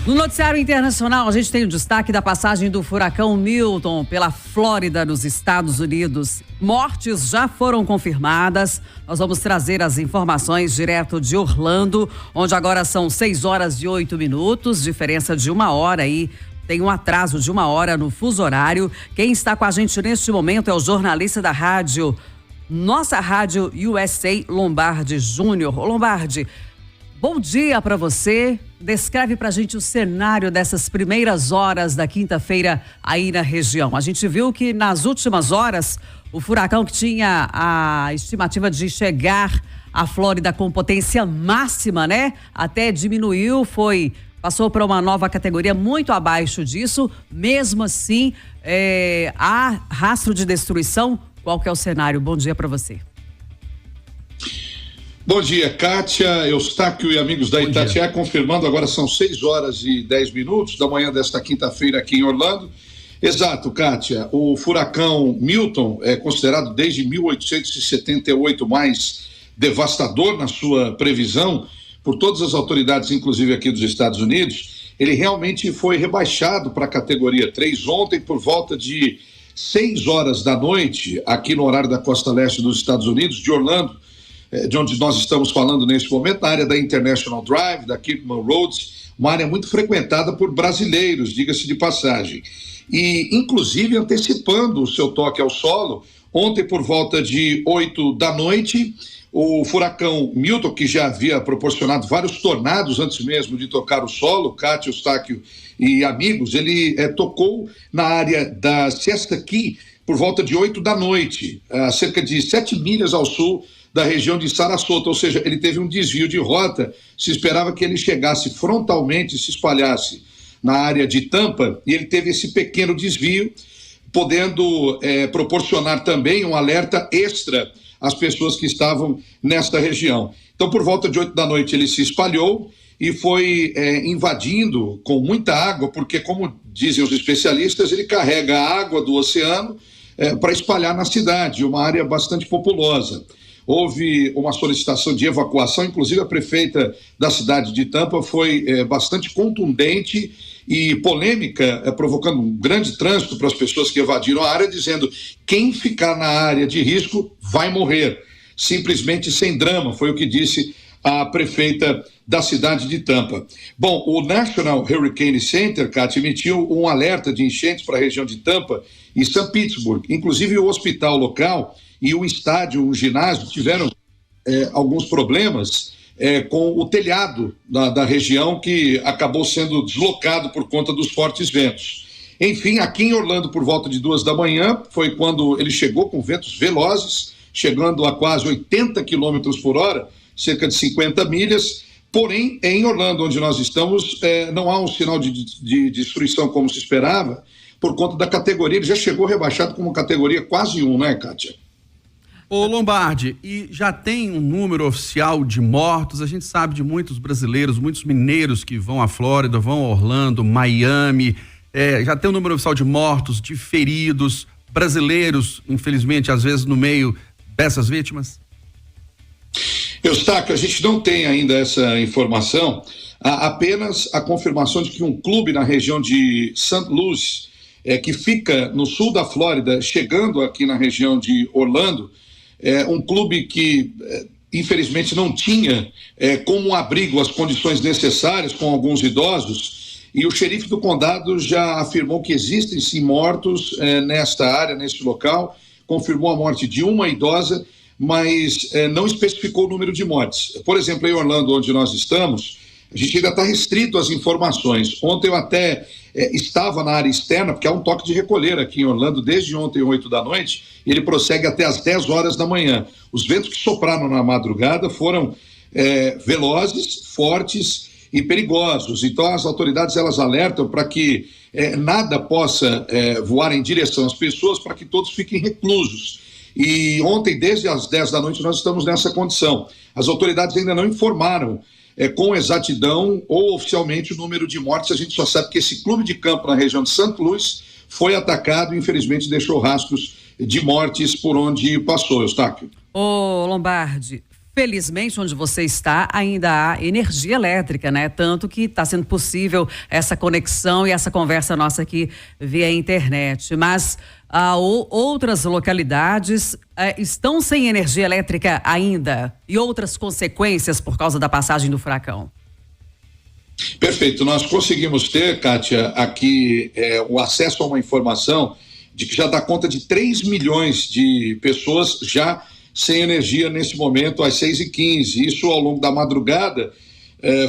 No noticiário internacional, a gente tem o destaque da passagem do furacão Milton pela Flórida, nos Estados Unidos. Mortes já foram confirmadas. Nós vamos trazer as informações direto de Orlando, onde agora são 6h08, diferença de 1 hora aí. Tem um atraso de 1 hora no fuso horário. Quem está com a gente neste momento é o jornalista da rádio, nossa rádio USA, Lombardi Júnior. Lombardi, bom dia para você. Descreve pra gente o cenário dessas primeiras horas da quinta-feira aí na região. A gente viu que nas últimas horas, o furacão que tinha a estimativa de chegar à Flórida com potência máxima, né? Até diminuiu, passou para uma nova categoria muito abaixo disso. Mesmo assim, há rastro de destruição. Qual que é o cenário? Bom dia para você. Bom dia, Kátia, Eustáquio e amigos da Itatiaia, confirmando, agora são 6h10 da manhã desta quinta-feira aqui em Orlando. Exato, Kátia, o furacão Milton é considerado desde 1878 mais devastador na sua previsão por todas as autoridades, inclusive aqui dos Estados Unidos. Ele realmente foi rebaixado para a categoria 3 ontem por volta de 6h da noite, aqui no horário da costa leste dos Estados Unidos, de Orlando, de onde nós estamos falando neste momento, na área da International Drive, da Kirkman Roads, uma área muito frequentada por brasileiros, diga-se de passagem. E, inclusive, antecipando o seu toque ao solo, ontem por volta de 8 da noite, o furacão Milton, que já havia proporcionado vários tornados antes mesmo de tocar o solo, Kátia, Eustáquio e amigos, ele tocou na área da Siesta Key por volta de 8 da noite, a cerca de 7 milhas ao sul da região de Sarasota, ou seja, ele teve um desvio de rota. Se esperava que ele chegasse frontalmente e se espalhasse na área de Tampa, e ele teve esse pequeno desvio, podendo proporcionar também um alerta extra às pessoas que estavam nesta região. Então, por volta de 8 da noite, ele se espalhou e foi invadindo com muita água, porque, como dizem os especialistas, ele carrega a água do oceano para espalhar na cidade, uma área bastante populosa. Houve uma solicitação de evacuação, inclusive a prefeita da cidade de Tampa foi bastante contundente e polêmica, provocando um grande trânsito para as pessoas que evadiram a área, dizendo: quem ficar na área de risco vai morrer, simplesmente sem drama, foi o que disse a prefeita da cidade de Tampa. Bom, o National Hurricane Center, Kátia, emitiu um alerta de enchentes para a região de Tampa e St. Petersburg. Inclusive o hospital local e o estádio, o ginásio, tiveram alguns problemas com o telhado da região, que acabou sendo deslocado por conta dos fortes ventos. Enfim, aqui em Orlando, por volta de 2 da manhã, foi quando ele chegou com ventos velozes, chegando a quase 80 km por hora, cerca de 50 milhas. Porém, em Orlando, onde nós estamos, não há um sinal de destruição como se esperava, por conta da categoria. Ele já chegou rebaixado como categoria quase 1, né, Kátia? Ô Lombardi, e já tem um número oficial de mortos? A gente sabe de muitos brasileiros, muitos mineiros que vão à Flórida, vão a Orlando, Miami, já tem um número oficial de mortos, de feridos, brasileiros, infelizmente, às vezes no meio dessas vítimas? Eustáquio, a gente não tem ainda essa informação, há apenas a confirmação de que um clube na região de St. Louis, que fica no sul da Flórida, chegando aqui na região de Orlando, um clube que infelizmente não tinha como abrigo as condições necessárias com alguns idosos, e o xerife do condado já afirmou que existem sim mortos nesta área, neste local, confirmou a morte de uma idosa, mas não especificou o número de mortes. Por exemplo, em Orlando, onde nós estamos, a gente ainda está restrito às informações. Ontem eu até estava na área externa, porque há um toque de recolher aqui em Orlando desde ontem, 8 da noite, e ele prossegue até às 10 horas da manhã. Os ventos que sopraram na madrugada foram velozes, fortes e perigosos. Então as autoridades, elas alertam para que nada possa voar em direção às pessoas, para que todos fiquem reclusos. E ontem, desde as 10 da noite, nós estamos nessa condição. As autoridades ainda não informaram com exatidão ou oficialmente o número de mortes. A gente só sabe que esse clube de campo na região de St. Louis foi atacado e infelizmente deixou rastros de mortes por onde passou, Eustáquio. Ô Lombardi, felizmente, onde você está, ainda há energia elétrica, né? Tanto que está sendo possível essa conexão e essa conversa nossa aqui via internet. Mas outras localidades estão sem energia elétrica ainda e outras consequências por causa da passagem do furacão. Perfeito. Nós conseguimos ter, Kátia, aqui o acesso a uma informação de que já dá conta de 3 milhões de pessoas já sem energia nesse momento, às 6h15. Isso, ao longo da madrugada,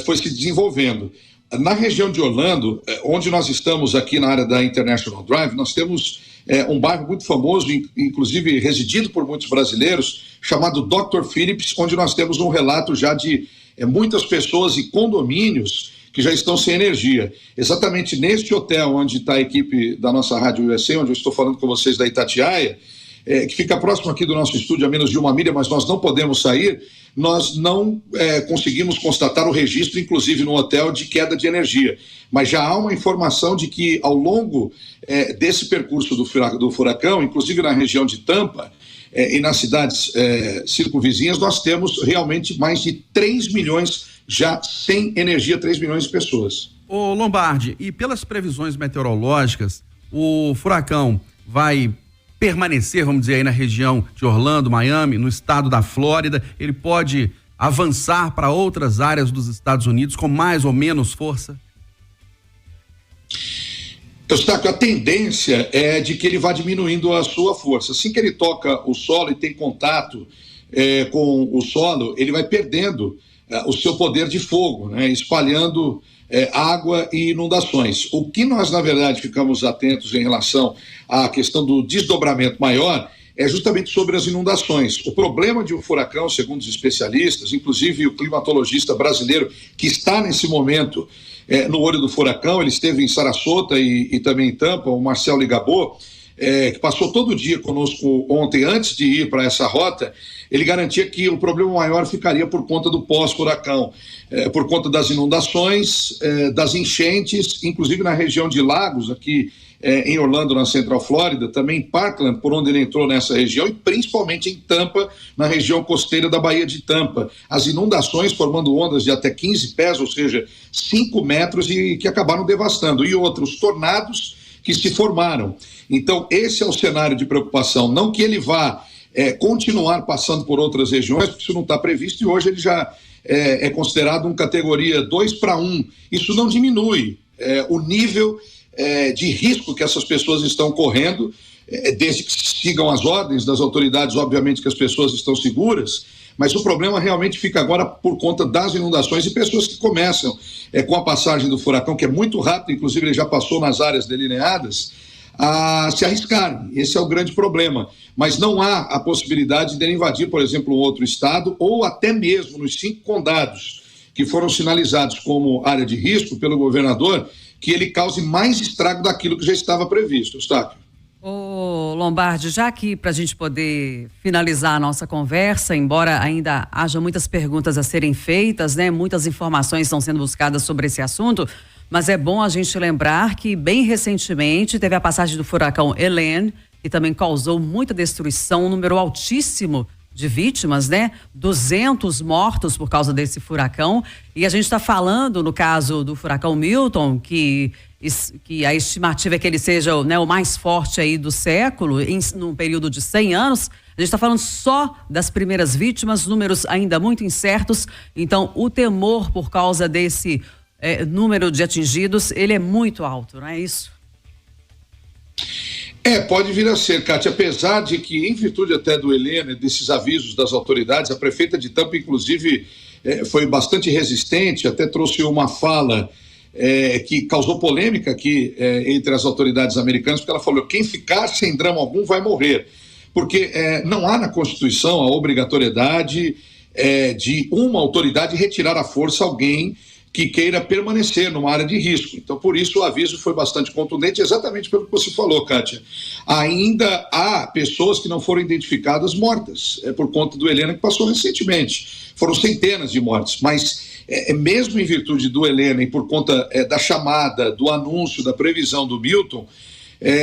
foi se desenvolvendo. Na região de Orlando, onde nós estamos aqui na área da International Drive, nós temos um bairro muito famoso, inclusive residido por muitos brasileiros, chamado Dr. Phillips, onde nós temos um relato já de muitas pessoas e condomínios que já estão sem energia. Exatamente neste hotel onde está a equipe da nossa Rádio USA, onde eu estou falando com vocês da Itatiaia, que fica próximo aqui do nosso estúdio, a menos de 1 milha, mas nós não podemos sair, nós não conseguimos constatar o registro, inclusive no hotel, de queda de energia. Mas já há uma informação de que ao longo desse percurso do furacão, inclusive na região de Tampa, e nas cidades circunvizinhas, nós temos realmente mais de 3 milhões já sem energia, 3 milhões de pessoas. Ô Lombardi, e pelas previsões meteorológicas, o furacão vai permanecer, vamos dizer, aí na região de Orlando, Miami, no estado da Flórida? Ele pode avançar para outras áreas dos Estados Unidos com mais ou menos força? Eustáquio, a tendência é de que ele vá diminuindo a sua força. Assim que ele toca o solo e tem contato com o solo, ele vai perdendo o seu poder de fogo, né, espalhando água e inundações. O que nós, na verdade, ficamos atentos em relação à questão do desdobramento maior é justamente sobre as inundações. O problema de um furacão, segundo os especialistas, inclusive o climatologista brasileiro que está nesse momento no olho do furacão, ele esteve em Sarasota e também em Tampa, o Marcel Ligabot, que passou todo dia conosco ontem, antes de ir para essa rota, ele garantia que o problema maior ficaria por conta do pós-furacão, por conta das inundações, das enchentes, inclusive na região de Lagos, aqui em Orlando, na Central Flórida, também em Parkland, por onde ele entrou nessa região, e principalmente em Tampa, na região costeira da Baía de Tampa. As inundações formando ondas de até 15 pés, ou seja, 5 metros, e que acabaram devastando. E outros tornados que se formaram. Então, esse é o cenário de preocupação. Não que ele vá continuar passando por outras regiões, porque isso não está previsto, e hoje ele já é considerado uma categoria 2-1. Isso não diminui o nível de risco que essas pessoas estão correndo, desde que sigam as ordens das autoridades, obviamente que as pessoas estão seguras, mas o problema realmente fica agora por conta das inundações e pessoas que começam com a passagem do furacão, que é muito rápido, inclusive ele já passou nas áreas delineadas, a se arriscarem. Esse é o grande problema. Mas não há a possibilidade de ele invadir, por exemplo, um outro estado, ou até mesmo nos 5 condados que foram sinalizados como área de risco pelo governador, que ele cause mais estrago daquilo que já estava previsto. Eustáquio. Ô Lombardi, já aqui para a gente poder finalizar a nossa conversa, embora ainda haja muitas perguntas a serem feitas, né? Muitas informações estão sendo buscadas sobre esse assunto, mas é bom a gente lembrar que bem recentemente teve a passagem do furacão Helene, que também causou muita destruição, um número altíssimo de vítimas, né? 200 mortos por causa desse furacão. E a gente está falando, no caso do furacão Milton, que a estimativa é que ele seja, né, o mais forte aí do século, num período de 100 anos. A gente está falando só das primeiras vítimas, números ainda muito incertos. Então, o temor por causa desse número de atingidos, ele é muito alto, não é isso? Pode vir a ser, Kátia, apesar de que, em virtude até do Helene, desses avisos das autoridades, a prefeita de Tampa, inclusive, foi bastante resistente, até trouxe uma fala que causou polêmica aqui entre as autoridades americanas, porque ela falou: quem ficar sem drama algum vai morrer, porque não há na Constituição a obrigatoriedade de uma autoridade retirar à força alguém que queira permanecer numa área de risco. Então, por isso, o aviso foi bastante contundente, exatamente pelo que você falou, Kátia. Ainda há pessoas que não foram identificadas mortas, por conta do Helene, que passou recentemente. Foram centenas de mortes, mas mesmo em virtude do Helene e por conta da chamada, do anúncio, da previsão do Milton,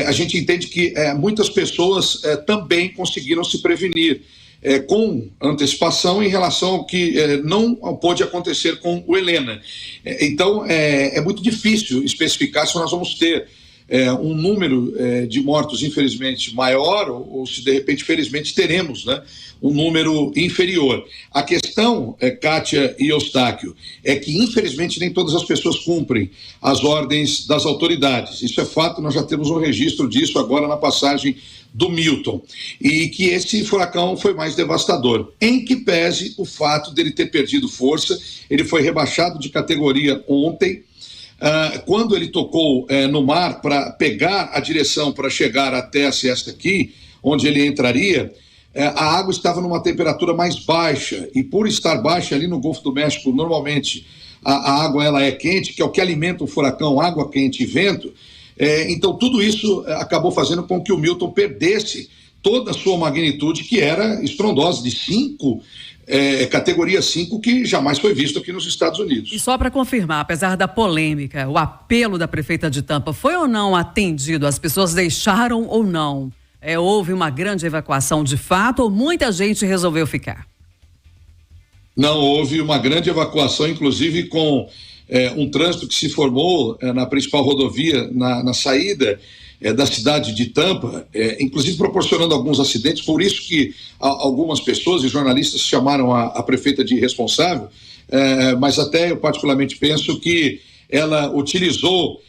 a gente entende que muitas pessoas também conseguiram se prevenir. com antecipação em relação ao que não pôde acontecer com o Helena. Então, é muito difícil especificar se nós vamos ter um número de mortos, infelizmente, maior ou se, de repente, felizmente, teremos, né, um número inferior. A questão, Kátia e Eustáquio, é que, infelizmente, nem todas as pessoas cumprem as ordens das autoridades. Isso é fato, nós já temos um registro disso agora na passagem do Milton, e que esse furacão foi mais devastador, em que pese o fato dele ter perdido força. Ele foi rebaixado de categoria ontem, quando ele tocou no mar para pegar a direção para chegar até a Siesta Key, onde ele entraria, a água estava numa temperatura mais baixa, e por estar baixa ali no Golfo do México, normalmente a água ela é quente, que é o que alimenta o furacão, água quente e vento. Então tudo isso acabou fazendo com que o Milton perdesse toda a sua magnitude, que era estrondosa, de 5, categoria 5, que jamais foi visto aqui nos Estados Unidos. E só para confirmar, apesar da polêmica, o apelo da prefeita de Tampa foi ou não atendido? As pessoas deixaram ou não? Houve uma grande evacuação de fato ou muita gente resolveu ficar? Não, houve uma grande evacuação, inclusive com um trânsito que se formou na principal rodovia, na saída da cidade de Tampa, inclusive proporcionando alguns acidentes. Por isso que algumas pessoas e jornalistas chamaram a prefeita de irresponsável, mas até eu particularmente penso que ela utilizou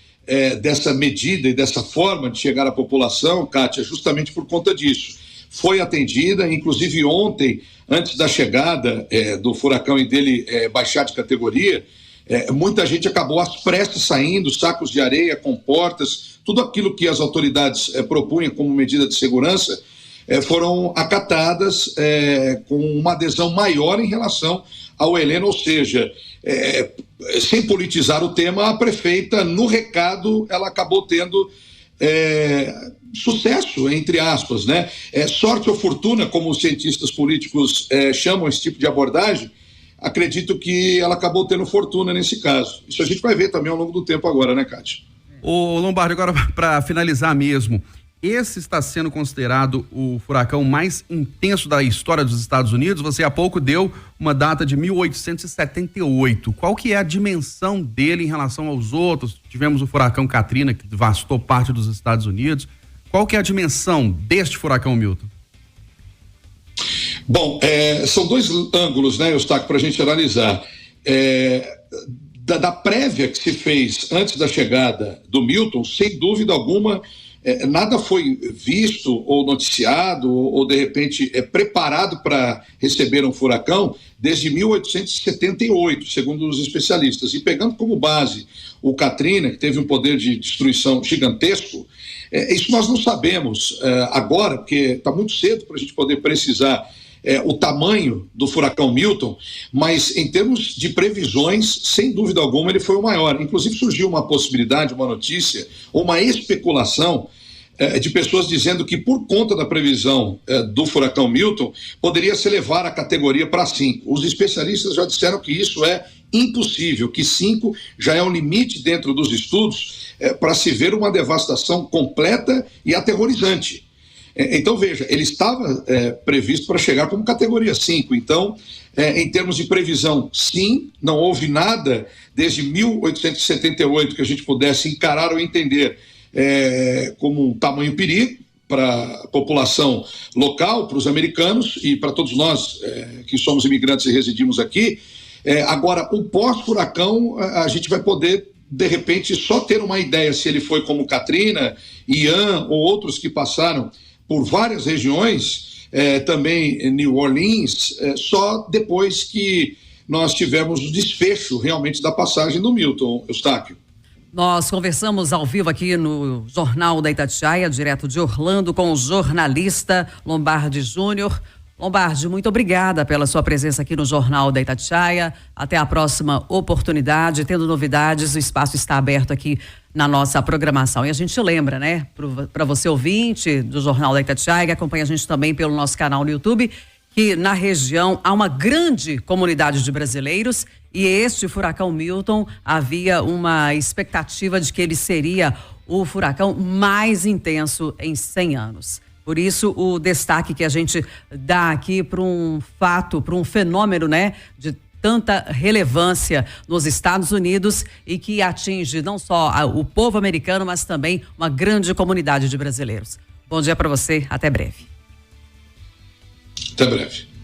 dessa medida e dessa forma de chegar à população, Kátia, justamente por conta disso. Foi atendida, inclusive ontem, antes da chegada do furacão e dele baixar de categoria, muita gente acabou às pressas saindo, sacos de areia, comportas, tudo aquilo que as autoridades propunham como medida de segurança, foram acatadas com uma adesão maior em relação ao Helena, ou seja, sem politizar o tema, a prefeita, no recado, ela acabou tendo sucesso, entre aspas, né? Sorte ou fortuna, como os cientistas políticos chamam esse tipo de abordagem. Acredito que ela acabou tendo fortuna nesse caso. Isso a gente vai ver também ao longo do tempo agora, né, Kátia? Ô Lombardi, agora para finalizar mesmo, esse está sendo considerado o furacão mais intenso da história dos Estados Unidos. Você há pouco deu uma data de 1878. Qual que é a dimensão dele em relação aos outros? Tivemos o furacão Katrina, que devastou parte dos Estados Unidos. Qual que é a dimensão deste furacão Milton? Bom, são dois ângulos, né, Eustáquio, para a gente analisar. Da prévia que se fez antes da chegada do Milton, sem dúvida alguma, nada foi visto ou noticiado ou de repente preparado para receber um furacão desde 1878, segundo os especialistas. E pegando como base o Katrina, que teve um poder de destruição gigantesco, isso nós não sabemos agora, porque está muito cedo para a gente poder precisar o tamanho do furacão Milton, mas em termos de previsões, sem dúvida alguma, ele foi o maior. Inclusive surgiu uma possibilidade, uma notícia, uma especulação de pessoas dizendo que por conta da previsão do furacão Milton, poderia se elevar a categoria para 5. Os especialistas já disseram que isso é impossível, que 5 já é um limite dentro dos estudos para se ver uma devastação completa e aterrorizante. Então, veja, ele estava previsto para chegar como categoria 5. Então, em termos de previsão, sim, não houve nada desde 1878 que a gente pudesse encarar ou entender como um tamanho perigo para a população local, para os americanos e para todos nós que somos imigrantes e residimos aqui. Agora, o pós-furacão, a gente vai poder, de repente, só ter uma ideia se ele foi como Katrina, Ian ou outros que passaram por várias regiões, também New Orleans, só depois que nós tivemos o desfecho realmente da passagem do Milton, Eustáquio. Nós conversamos ao vivo aqui no Jornal da Itatiaia, direto de Orlando, com o jornalista Lombardi Júnior. Lombardi, muito obrigada pela sua presença aqui no Jornal da Itatiaia. Até a próxima oportunidade. Tendo novidades, o espaço está aberto aqui na nossa programação. E a gente lembra, né, para você ouvinte do Jornal da Itatiaia, que acompanha a gente também pelo nosso canal no YouTube, que na região há uma grande comunidade de brasileiros e este furacão Milton havia uma expectativa de que ele seria o furacão mais intenso em 100 anos. Por isso, o destaque que a gente dá aqui para um fato, para um fenômeno, né, de tanta relevância nos Estados Unidos e que atinge não só o povo americano, mas também uma grande comunidade de brasileiros. Bom dia para você, até breve. Até breve.